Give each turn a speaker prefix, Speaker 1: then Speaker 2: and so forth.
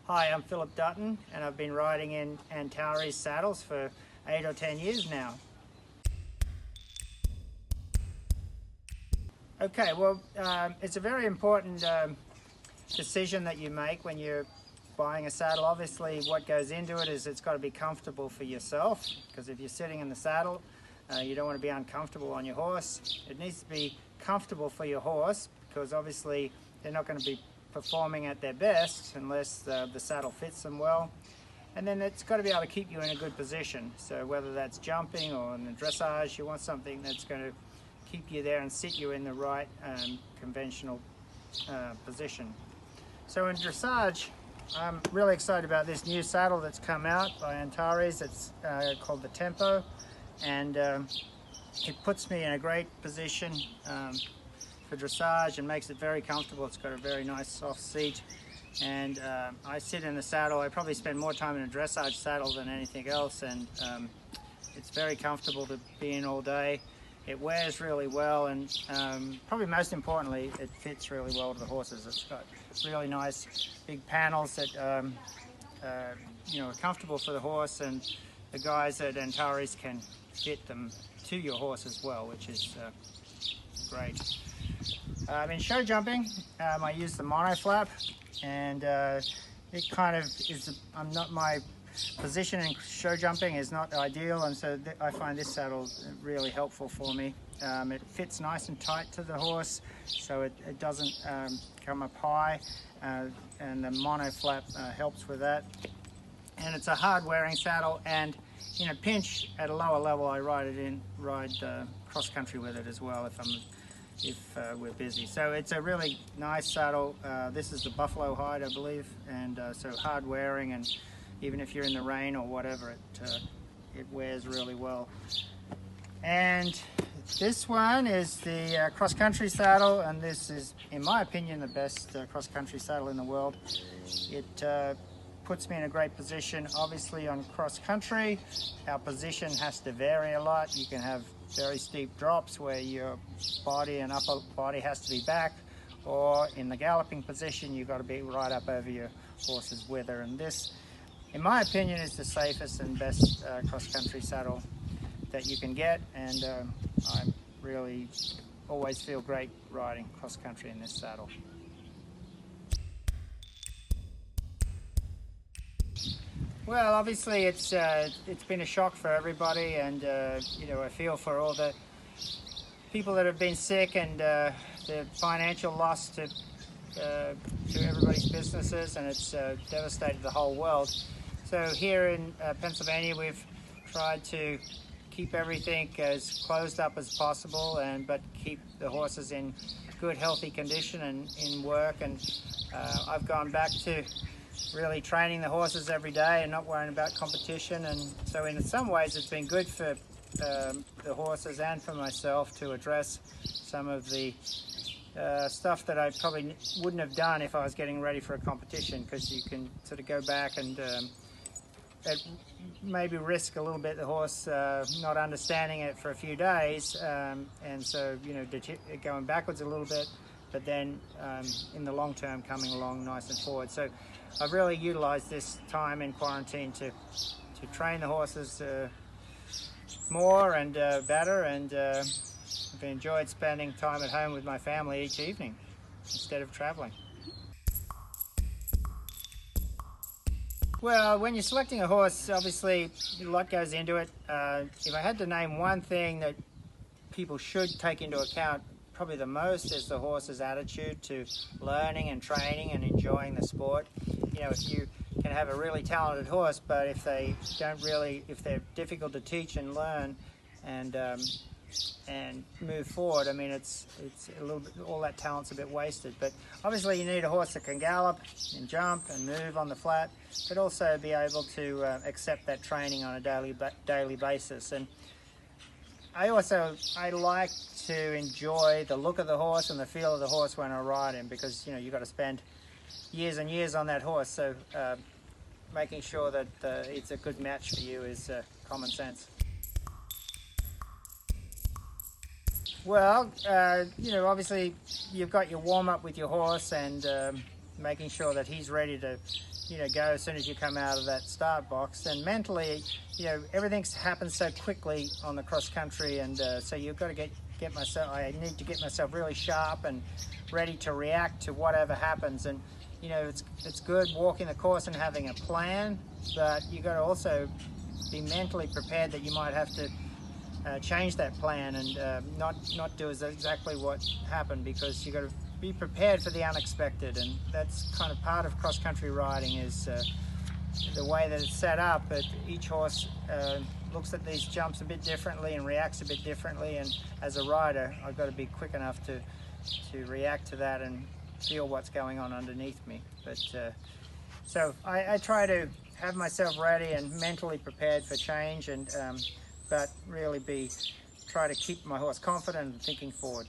Speaker 1: Hi, I'm Philip Dutton, and I've been riding in Antares saddles for 8 or 10 years now. Okay, well, it's a very important decision that you make when you're buying a saddle. Obviously, what goes into it is it's got to be comfortable for yourself, because if you're sitting in the saddle, you don't want to be uncomfortable on your horse. It needs to be comfortable for your horse, because obviously they're not going to be performing at their best unless the saddle fits them well. And then it's got to be able to keep you in a good position. So whether that's jumping or in the dressage, you want something that's going to keep you there and sit you in the right conventional position. So in dressage, I'm really excited about this new saddle that's come out by Antares. It's called the Tempo, and it puts me in a great position for dressage and makes it very comfortable. It's got a very nice soft seat, and I sit in the saddle. I probably spend more time in a dressage saddle than anything else, and it's very comfortable to be in all day. It wears really well, and probably most importantly, it fits really well to the horses. It's got really nice big panels that are comfortable for the horse, and the guys at Antares can fit them to your horse as well, which is great. In show jumping, I use the mono flap, and it kind of is, my position in show jumping is not ideal, and so I find this saddle really helpful for me. It fits nice and tight to the horse, so it doesn't come up high, and the mono flap helps with that. And it's a hard wearing saddle, and in a pinch at a lower level I ride cross country with it as well if we're busy. So it's a really nice saddle. This is the buffalo hide, I believe, and so hard wearing, and even if you're in the rain or whatever, it wears really well. And this one is the cross-country saddle, and this is, in my opinion, the best cross-country saddle in the world. It puts me in a great position. Obviously on cross-country, our position has to vary a lot. You can have very steep drops where your body and upper body has to be back, or in the galloping position you've got to be right up over your horse's wither, and this, in my opinion, is the safest and best cross-country saddle that you can get, and I really always feel great riding cross-country in this saddle. Well, obviously it's been a shock for everybody, and I feel for all the people that have been sick, and the financial loss to everybody's businesses, and it's devastated the whole world. So here in Pennsylvania, we've tried to keep everything as closed up as possible, but keep the horses in good, healthy condition and in work. And I've gone back to really training the horses every day and not worrying about competition. And so in some ways, it's been good for the horses and for myself to address some of the stuff that I probably wouldn't have done if I was getting ready for a competition, because you can sort of go back and maybe risk a little bit the horse not understanding it for a few days, and so going backwards a little bit, but then in the long term coming along nice and forward. So I've really utilized this time in quarantine to train the horses more and better, and I've enjoyed spending time at home with my family each evening instead of traveling. Well, when you're selecting a horse, obviously a lot goes into it. If I had to name one thing that people should take into account probably the most, is the horse's attitude to learning and training and enjoying the sport. If you can have a really talented horse, but if they're difficult to teach and learn and move forward, I mean, it's a little bit, all that talent's a bit wasted. But obviously you need a horse that can gallop and jump and move on the flat, but also be able to accept that training on a daily basis. And I like to enjoy the look of the horse and the feel of the horse when I ride him, because you've got to spend years and years on that horse, so making sure that it's a good match for you is common sense. Well, obviously you've got your warm-up with your horse, and making sure that he's ready to, go as soon as you come out of that start box. And mentally, everything happens so quickly on the cross country, and so you've got to get myself. I need to get myself really sharp and ready to react to whatever happens. And it's good walking the course and having a plan, but you got to also be mentally prepared that you might have to change that plan and not do exactly what happened, because you got to be prepared for the unexpected. And that's kind of part of cross-country riding, is the way that it's set up. But each horse looks at these jumps a bit differently and reacts a bit differently, and as a rider I've got to be quick enough to react to that and feel what's going on underneath me. But so I try to have myself ready and mentally prepared for change, and but really try to keep my horse confident and thinking forward.